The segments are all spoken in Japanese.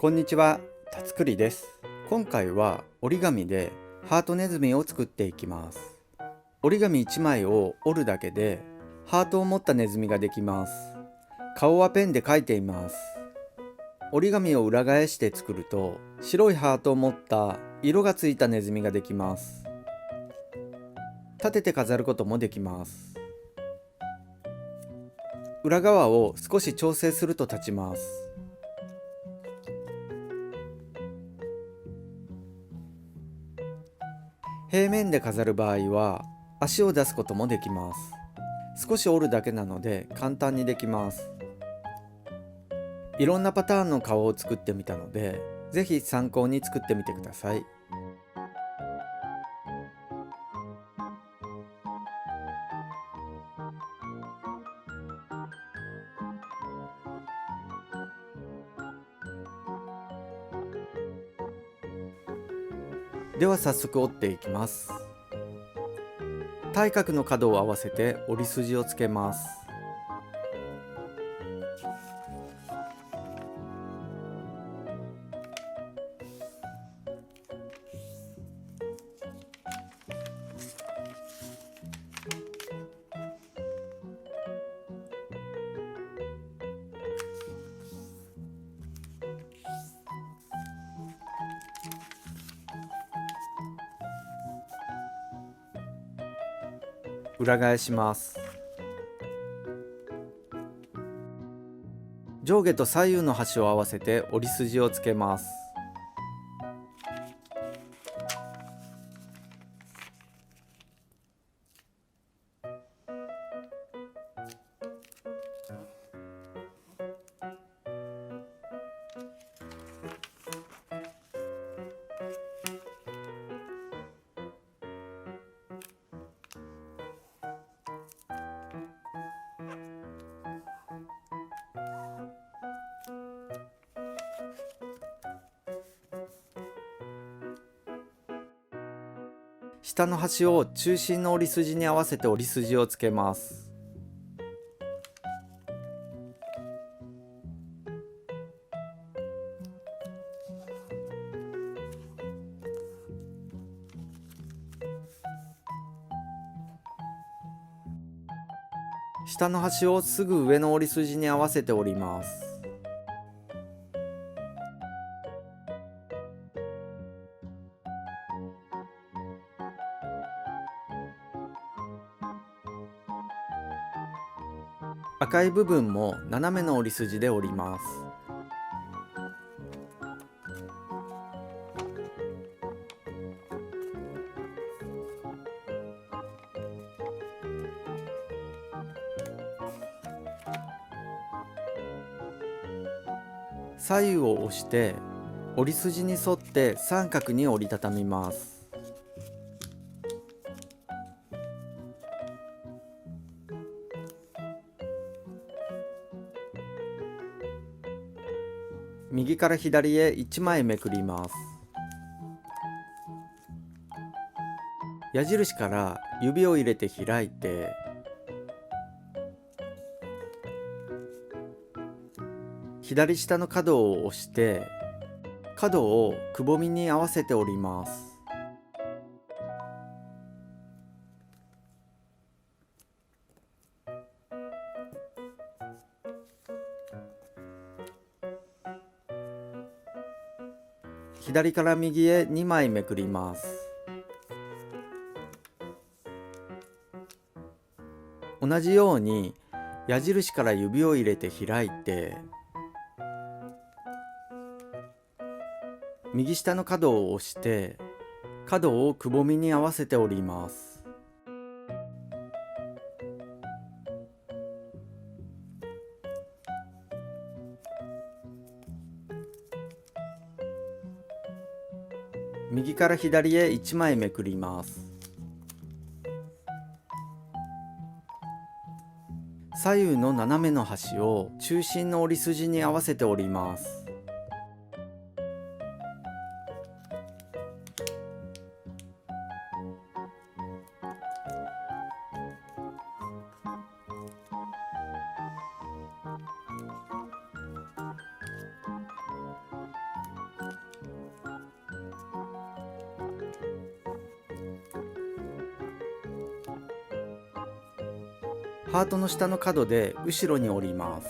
こんにちは、たつくりです。今回は折り紙でハートネズミを作っていきます。折り紙1枚を折るだけでハートを持ったネズミができます。顔はペンで描いています。折り紙を裏返して作ると白いハートを持った色がついたネズミができます。立てて飾ることもできます。裏側を少し調整すると立ちます。平面で飾る場合は足を出すこともできます。少し折るだけなので簡単にできます。いろんなパターンの顔を作ってみたので、ぜひ参考に作ってみてください。では早速折っていきます。対角の角を合わせて折り筋をつけます。裏返します。上下と左右の端を合わせて折り筋をつけます。下の端を中心の折り筋に合わせて折り筋をつけます。下の端をすぐ上の折り筋に合わせて折ります。赤い部分も斜めの折り筋で折ります。左右を押して折り筋に沿って三角に折りたたみます。右から左へ1枚めくります。矢印から指を入れて開いて、左下の角を押して角をくぼみに合わせて折ります。左から右へ2枚めくります。同じように矢印から指を入れて開いて、右下の角を押して角をくぼみに合わせて折ります。右から左へ1枚めくります。左右の斜めの端を中心の折り筋に合わせて折ります。ハートの下の角で後ろに折ります。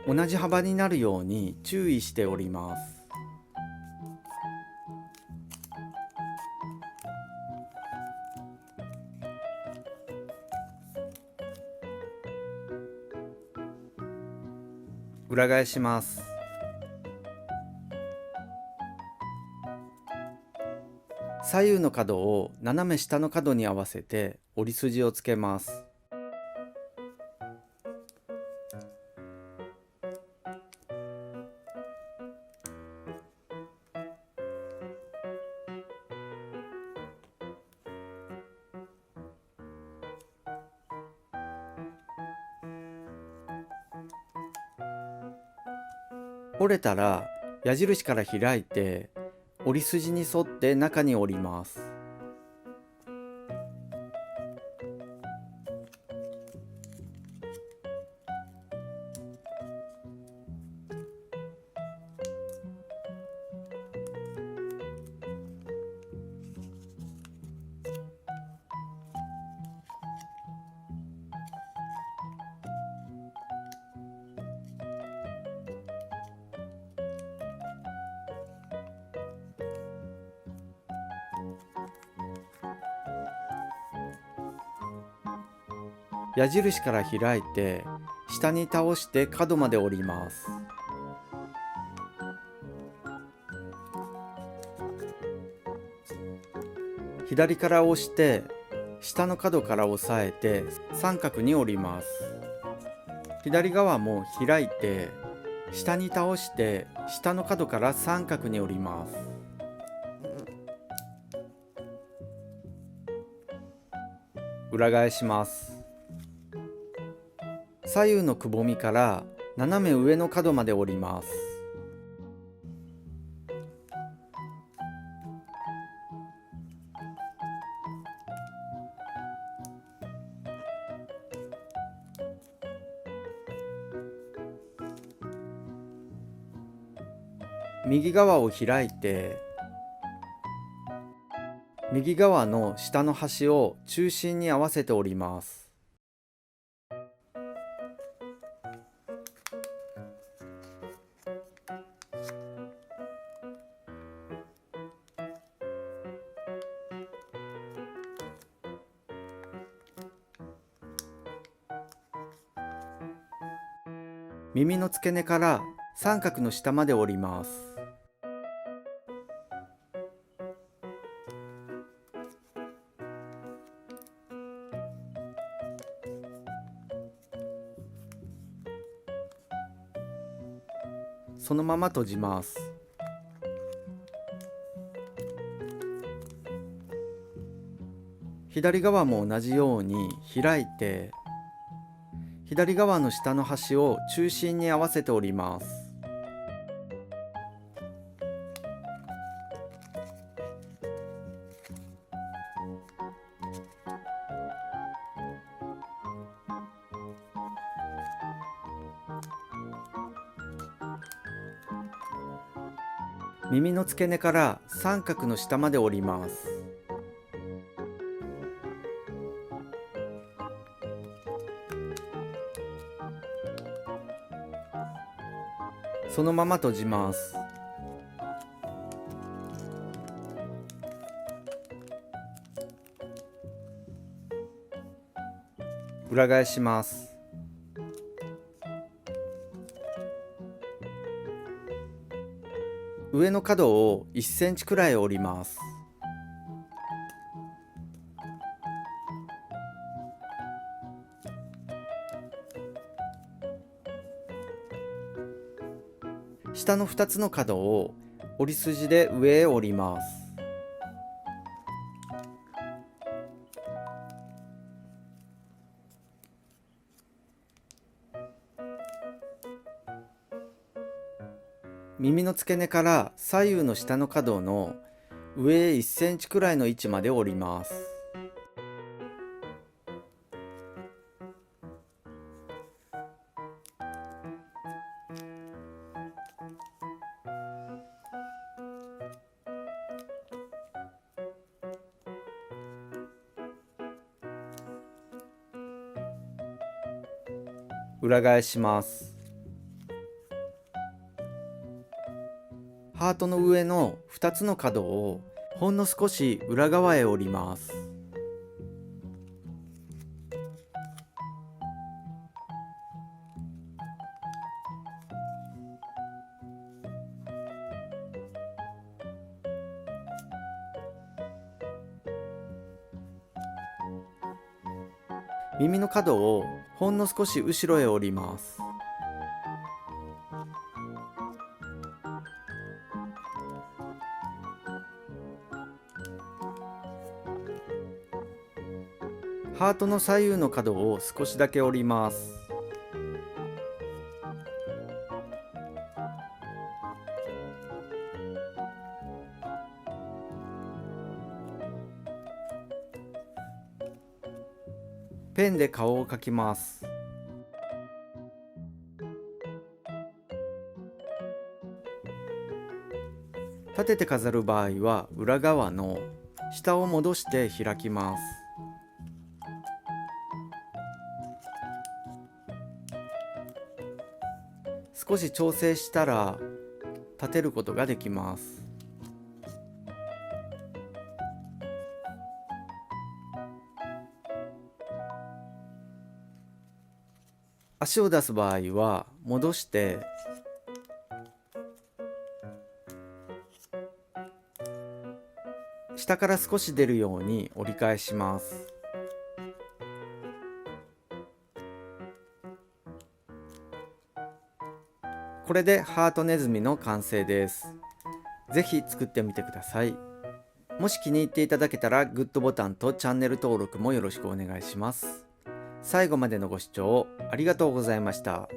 同じ幅になるように注意して折ります。裏返します。左右の角を斜め下の角に合わせて折り筋をつけます。折れたら矢印から開いて折り筋に沿って中に折ります。矢印から開いて下に倒して角まで折ります。左から押して下の角から押さえて三角に折ります。左側も開いて下に倒して下の角から三角に折ります。裏返します。左右のくぼみから斜め上の角まで折ります。右側を開いて右側の下の端を中心に合わせて折ります。耳の付け根から三角の下まで折ります。そのまま閉じます。左側も同じように開いて左側の下の端を中心に合わせて折ります。耳の付け根から三角の下まで折ります。そのまま閉じます。裏返します。上の角を1センチくらい折ります。下の2つの角を折り筋で上へ折ります。耳の付け根から左右の下の角の上へ1センチくらいの位置まで折ります。裏返します。ハートの上の2つの角をほんの少し裏側へ折ります。耳の角をほんの少し後ろへ折ります。ハートの左右の角を少しだけ折ります。ペンで顔を描きます。立てて飾る場合は裏側の下を戻して開きます。少し調整したら立てることができます。足を出す場合は戻して下から少し出るように折り返します。これでハートネズミの完成です。ぜひ作ってみてください。もし気に入っていただけたらグッドボタンとチャンネル登録もよろしくお願いします。最後までのご視聴ありがとうございました。